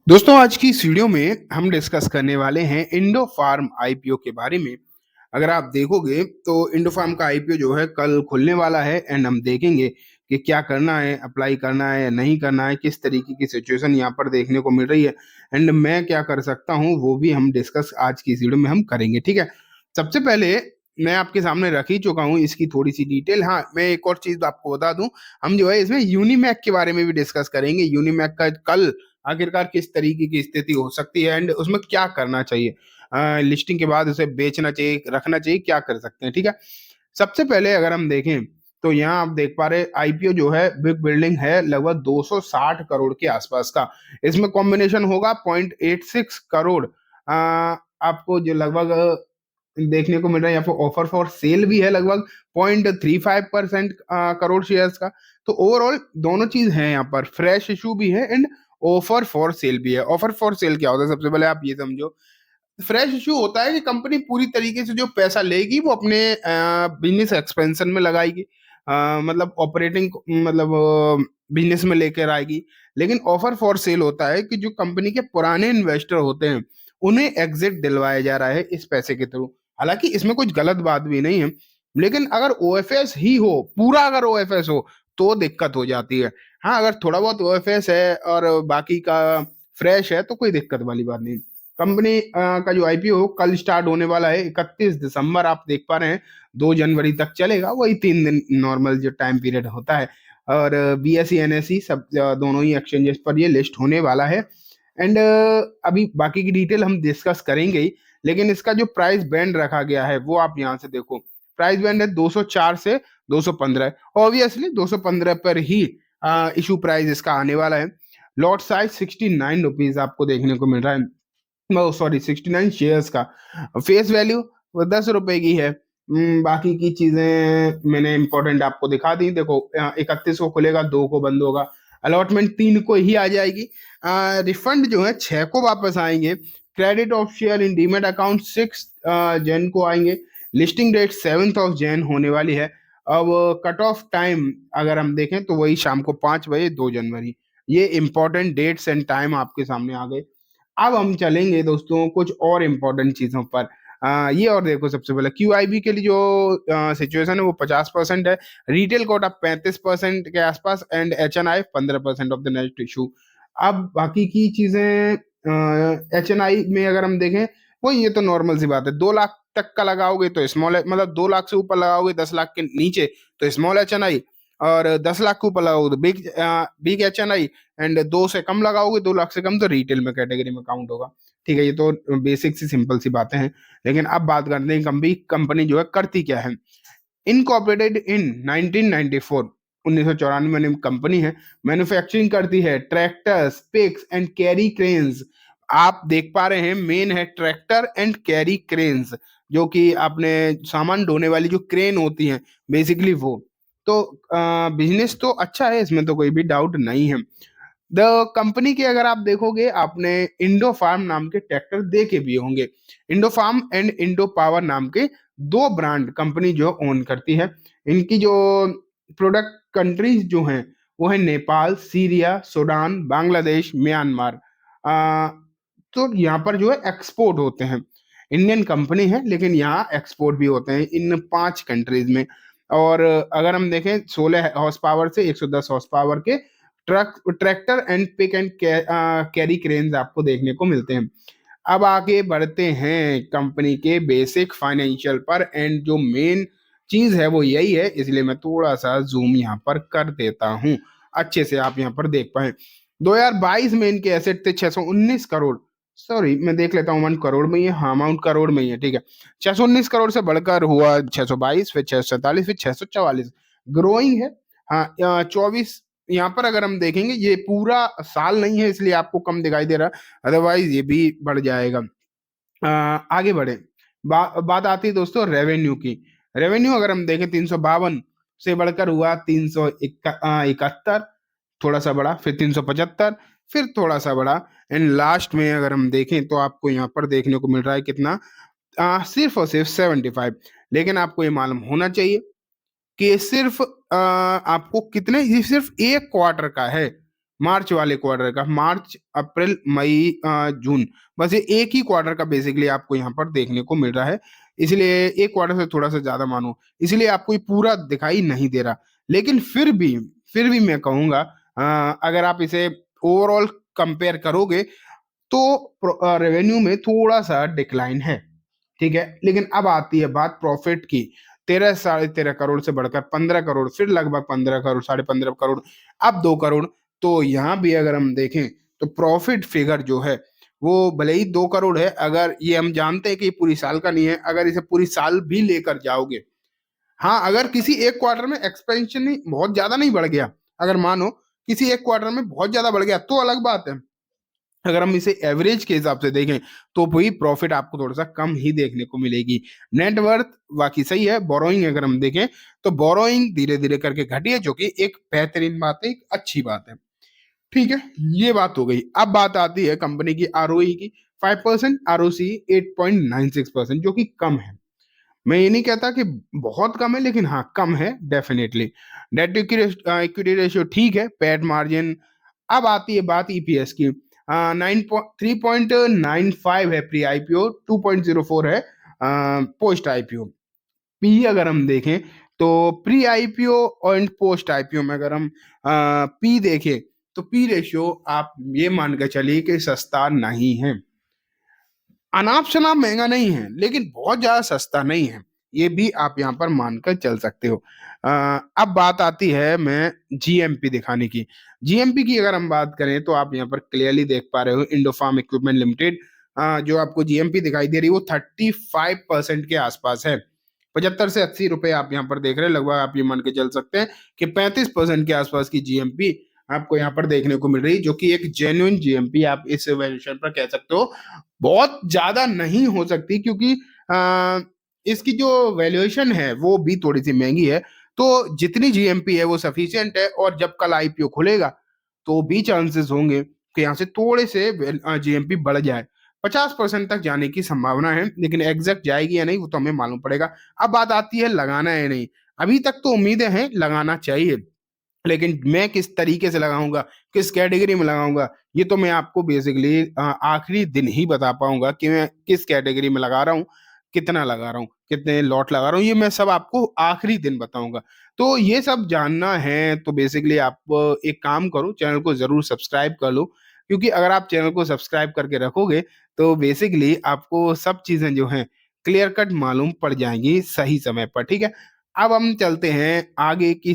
दोस्तों आज की इस वीडियो में हम डिस्कस करने वाले हैं इंडो फार्म आईपीओ के बारे में। अगर आप देखोगे तो इंडो फार्म का आईपीओ जो है कल खुलने वाला है एंड हम देखेंगे कि क्या करना है, अप्लाई करना है या नहीं करना है, किस तरीके की सिचुएशन यहाँ पर देखने को मिल रही है एंड मैं क्या कर सकता हूँ वो भी हम डिस्कस आज की इस वीडियो में हम करेंगे। ठीक है, सबसे पहले मैं आपके सामने रख ही चुका हूँ इसकी थोड़ी सी डिटेल। हाँ, मैं एक और चीज आपको बता दूं, हम जो है इसमें यूनिमैक के बारे में भी डिस्कस करेंगे। यूनिमैक का कल आखिरकार किस तरीके की स्थिति हो सकती है एंड उसमें क्या करना चाहिए, लिस्टिंग के बाद उसे बेचना चाहिए, रखना चाहिए, क्या कर सकते हैं। ठीक है, सबसे पहले अगर हम देखें तो यहाँ आप देख पा रहे आईपीओ जो है बिग बिल्डिंग है लगभग 260 करोड़ के आसपास का। इसमें कॉम्बिनेशन होगा 0.86 करोड़ आपको जो लगभग देखने को मिल रहा है। यहाँ पर ऑफर फॉर सेल भी है लगभग 0.35% करोड़ शेयर्स का। तो ओवरऑल दोनों चीज है, यहाँ पर फ्रेश इशू भी है एंड ऑफर फॉर सेल भी है। ऑफर फॉर सेल क्या होता है, सबसे पहले आप ये समझो। फ्रेश इशू होता है कि कंपनी पूरी तरीके से जो पैसा लेगी वो अपने बिजनेस एक्सपेंशन में लगाएगी, मतलब ऑपरेटिंग, मतलब बिजनेस में लेकर आएगी। लेकिन ऑफर फॉर सेल होता है कि जो कंपनी के पुराने इन्वेस्टर होते हैं उन्हें एग्जिट दिलवाया जा रहा है इस पैसे के थ्रू। हालांकि इसमें कुछ गलत बात भी नहीं है, लेकिन अगर ओएफएस ही हो पूरा, अगर ओएफएस हो तो दिक्कत हो जाती है। हाँ, अगर थोड़ा बहुत ओएफएस है और बाकी का फ्रेश है तो कोई दिक्कत वाली बात नहीं। कंपनी का जो आईपीओ कल स्टार्ट होने वाला है 31 दिसंबर, आप देख पा रहे हैं 2 जनवरी तक चलेगा, वही 3 दिन नॉर्मल जो टाइम पीरियड होता है। और बीएसई एनएसई सब दोनों ही एक्सचेंजेस पर ये लिस्ट होने वाला है एंड अभी बाकी की डिटेल हम डिस्कस करेंगे ही। लेकिन इसका जो प्राइस बैंड रखा गया है वो आप यहाँ से देखो, प्राइस बैंड है 204 से 215। ऑब्वियसली 215 पर ही इशू प्राइस इसका आने वाला है। लॉट साइज 69 रुपीज आपको देखने को मिल रहा है, सॉरी 69 शेयर्स का। फेस वैल्यू वो 10 रुपए की है। बाकी की चीजें मैंने इंपॉर्टेंट आपको दिखा दी। देखो 31 को खुलेगा, 2 को बंद होगा, अलॉटमेंट 3 को ही आ जाएगी, रिफंड जो है 6 को वापस आएंगे, credit of share in demat account 6 Jain को आएंगे, लिस्टिंग डेट 7 जैन होने वाली है। अब कट ऑफ टाइम अगर हम देखें तो वही शाम को 5 बजे 2 जनवरी। ये इंपॉर्टेंट डेट्स एंड टाइम आपके सामने आ गए। अब हम चलेंगे दोस्तों कुछ और इम्पोर्टेंट चीजों पर। ये और देखो, सबसे पहले क्यूआईबी के लिए जो सिचुएशन है वो 50% है, रिटेल कोटा 35% के आसपास and HNI 15% of the net issue. अब बाकी की चीजें एचएनआई में अगर हम देखें, वो ये तो नॉर्मल सी बात है, 2 लाख तक का लगाओगे तो स्मॉल, मतलब 2 लाख से ऊपर लगाओगे 10 लाख के नीचे तो स्मॉल एचएनआई, और 10 लाख के ऊपर लगाओगे तो बिग बिग एचएनआई, एंड 2 से कम लगाओगे, 2 लाख से कम, तो रिटेल में कैटेगरी में काउंट होगा। ठीक है, ये तो बेसिक सी सिंपल सी बातें हैं। लेकिन अब बात करते हैं कंपनी जो है करती क्या है। इनकॉर्पोरेटेड इन 1994, 1994 में कंपनी है। मैन्युफैक्चरिंग करती है tractors, picks and carry cranes. आप देख पा रहे हैं मेन है ट्रैक्टर एंड कैरी क्रेन्स, जो कि आपने सामान ढोने वाली जो क्रेन होती है बेसिकली वो। तो बिजनेस तो अच्छा है, इसमें तो कोई भी डाउट नहीं है। द कंपनी के अगर आप देखोगे, आपने इंडो फार्म नाम के ट्रैक्टर देखे भी होंगे। Indo Farm and Indo Power नाम के 2 ब्रांड कंपनी जो ओन करती है। इनकी जो प्रोडक्ट कंट्रीज जो हैं वो है Nepal, Syria, Sudan, Bangladesh, Myanmar. आ, तो यहाँ पर जो है एक्सपोर्ट होते हैं। इंडियन कंपनी है लेकिन यहाँ एक्सपोर्ट भी होते हैं इन 5 कंट्रीज में। और अगर हम देखें 16 हॉर्स पावर से 110 हॉर्स पावर के tractor and pick and carry cranes आपको देखने को मिलते हैं। अब आगे बढ़ते हैं कंपनी के बेसिक फाइनेंशियल पर, एंड जो मेन चीज है वो यही है, इसलिए मैं थोड़ा सा जूम यहाँ पर कर देता हूँ अच्छे से आप यहाँ पर देख पाए। 2022 में इनके एसेट थे 619 करोड़। सॉरी, मैं देख लेता हूँ 1 करोड़ में ही है, हाँ अमाउंट करोड़ में ही है। ठीक है, 619 करोड़ से बढ़कर हुआ 622, फिर 647, फिर 644, ग्रोइंग है। हाँ 24, यहाँ पर अगर हम देखेंगे ये पूरा साल नहीं है इसलिए आपको कम दिखाई दे रहा, अदरवाइज ये भी बढ़ जाएगा। आगे बढ़े, बात आती है दोस्तों रेवेन्यू की। रेवेन्यू अगर हम देखें 352 से बढ़कर हुआ 371, थोड़ा सा बढ़ा, फिर 375, फिर थोड़ा सा बढ़ा, एंड लास्ट में अगर हम देखें तो आपको यहाँ पर देखने को मिल रहा है कितना, सिर्फ और सिर्फ 75। लेकिन आपको ये मालूम होना चाहिए कि सिर्फ आपको कितने, ये सिर्फ 1 क्वार्टर का है, मार्च वाले क्वार्टर का, मार्च अप्रैल मई जून, बस ये एक ही क्वार्टर का बेसिकली आपको यहाँ पर देखने को मिल रहा है। इसलिए एक क्वार्टर से थोड़ा सा ज्यादा मानो, इसलिए आपको ये पूरा दिखाई नहीं दे रहा। लेकिन फिर भी मैं कहूंगा अगर आप इसे ओवरऑल कंपेयर करोगे तो रेवेन्यू में थोड़ा सा डिक्लाइन है, ठीक है। लेकिन अब आती है बात प्रॉफिट की। 13 साढ़े 13 करोड़ से बढ़कर 15 करोड़, फिर लगभग 15 करोड़, 15.5 करोड़, अब 2 करोड़। तो यहाँ भी अगर हम देखें तो प्रॉफिट फिगर जो है वो भले ही 2 करोड़ है, अगर ये हम जानते हैं कि ये पूरी साल का नहीं है, अगर इसे पूरी साल भी लेकर जाओगे, हाँ अगर किसी एक क्वार्टर में एक्सपेंशन नहीं बहुत ज्यादा नहीं बढ़ गया, अगर मानो किसी एक क्वार्टर में बहुत ज्यादा बढ़ गया तो अलग बात है। अगर हम इसे एवरेज के हिसाब से देखें तो वही प्रॉफिट आपको थोड़ा सा कम ही देखने को मिलेगी। नेटवर्थ बाकी सही है। बोरोइंग अगर हम देखें तो बोरोइंग धीरे धीरे करके घटी है, जो कि एक बेहतरीन बात है, एक अच्छी बात है, ठीक है। ये बात हो गई। अब बात आती है कंपनी की आरओई की। 5%, आरओसी 8.96%, जो कि कम है। मैं ये नहीं कहता कि बहुत कम है, लेकिन हाँ कम है डेफिनेटली। डेट इक्विटी रेशियो ठीक है। PAT margin. अब आती है बात ईपीएस की। 3.95 है प्री आईपीओ, 2.04 है पोस्ट आईपीओ। पी अगर हम देखें तो प्री आईपीओ और पोस्ट आईपीओ में अगर हम पी देखें तो पी रेशियो आप ये मान के चलिए कि सस्ता नहीं है। अनाप शनाप महंगा नहीं है, लेकिन बहुत ज्यादा सस्ता नहीं है, ये भी आप यहाँ पर मानकर चल सकते हो। अब बात आती है मैं जीएमपी दिखाने की। जीएमपी की अगर हम बात करें तो आप यहाँ पर क्लियरली देख पा रहे हो इंडो फार्म इक्विपमेंट लिमिटेड, जो आपको जीएमपी दिखाई दे रही है वो 35% के आसपास है। 75 से 80 रुपए आप यहाँ पर देख रहे हैं, लगभग आप ये मान के चल सकते हैं कि 35% के आसपास की जीएमपी आपको यहाँ पर देखने को मिल रही है, जो कि एक जेन्युइन जीएमपी आप इस वैल्यूएशन पर कह सकते हो। बहुत ज्यादा नहीं हो सकती, क्योंकि इसकी जो वैल्यूएशन है वो भी थोड़ी सी महंगी है। तो जितनी जीएमपी है वो सफिशियंट है, और जब कल आईपीओ खुलेगा तो भी चांसेस होंगे कि यहाँ से थोड़े से जीएमपी बढ़ जाए। 50% तक जाने की संभावना है, लेकिन एग्जैक्ट जाएगी या नहीं वो तो हमें मालूम पड़ेगा। अब बात आती है लगाना है नहीं। अभी तक तो उम्मीदें हैं लगाना चाहिए, लेकिन मैं किस तरीके से लगाऊंगा, किस कैटेगरी में लगाऊंगा, ये तो मैं आपको बेसिकली आखिरी दिन ही बता पाऊंगा कि मैं किस कैटेगरी में लगा रहा हूँ, कितना लगा रहा हूँ, कितने लॉट लगा रहा हूँ, ये मैं सब आपको आखिरी दिन बताऊंगा। तो ये सब जानना है तो बेसिकली आप एक काम करो, चैनल को जरूर सब्सक्राइब कर लो, क्योंकि अगर आप चैनल को सब्सक्राइब करके रखोगे तो बेसिकली आपको सब चीजें जो हैं क्लियर कट मालूम पड़ जाएंगी सही समय पर, ठीक है। अब हम चलते हैं आगे की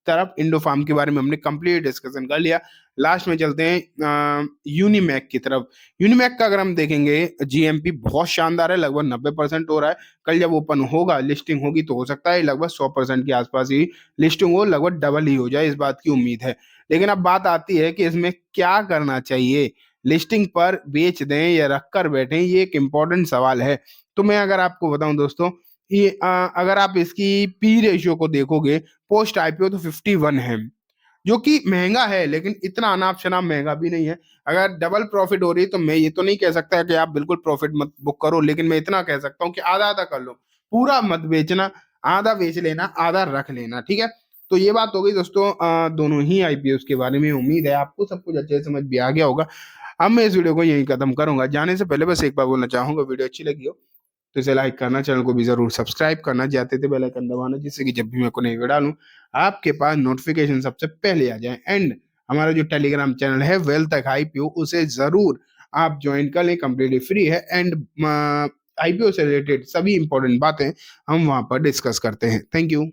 तरफ। इंडो फार्म के बारे में हमने कंप्लीट डिस्कशन कर लिया। लास्ट में चलते हैं यूनिमैक की तरफ। यूनिमैक का अगर हम देखेंगे जीएमपी बहुत शानदार है, लगभग 90% हो रहा है। कल जब ओपन होगा, लिस्टिंग होगी, तो हो सकता है लगभग 100% के आसपास ही लिस्टिंग हो, लगभग डबल ही हो जाए, इस बात की उम्मीद है। लेकिन अब बात आती है कि इसमें क्या करना चाहिए, लिस्टिंग पर बेच दें या रख कर बैठें, ये एक इम्पोर्टेंट सवाल है। तो मैं अगर आपको बताऊं दोस्तों, ये अगर आप इसकी पी रेशियो को देखोगे, पोस्ट आईपीओ तो 51 है, जो कि महंगा है, लेकिन इतना अनाप शनाप महंगा भी नहीं है। अगर डबल प्रॉफिट हो रही है तो मैं ये तो नहीं कह सकता कि आप बिल्कुल प्रॉफिट मत बुक करो, लेकिन मैं इतना कह सकता हूँ कि आधा आधा कर लो, पूरा मत बेचना, आधा बेच लेना, आधा रख लेना, ठीक है। तो ये बात हो गई दोस्तों दोनों ही आईपीओ के बारे में। उम्मीद है आपको सब कुछ अच्छे से समझ भी आ गया होगा। अब मैं इस वीडियो को यहीं खत्म करूंगा। जाने से पहले बस एक बार बोलना चाहूंगा, वीडियो अच्छी लगी हो तो इसे लाइक करना, चैनल को भी जरूर सब्सक्राइब करना, जाते थे बेल आइकन दबाना, जिससे कि जब भी मैं कोई नई वीडियो डालूं आपके पास नोटिफिकेशन सबसे पहले आ जाए। एंड हमारा जो टेलीग्राम चैनल है वेल्थ तक आईपीओ, उसे जरूर आप ज्वाइन कर लें, कंप्लीटली फ्री है। एंड आईपीओ से रिलेटेड सभी इंपॉर्टेंट बातें हम वहां पर डिस्कस करते हैं। Thank you.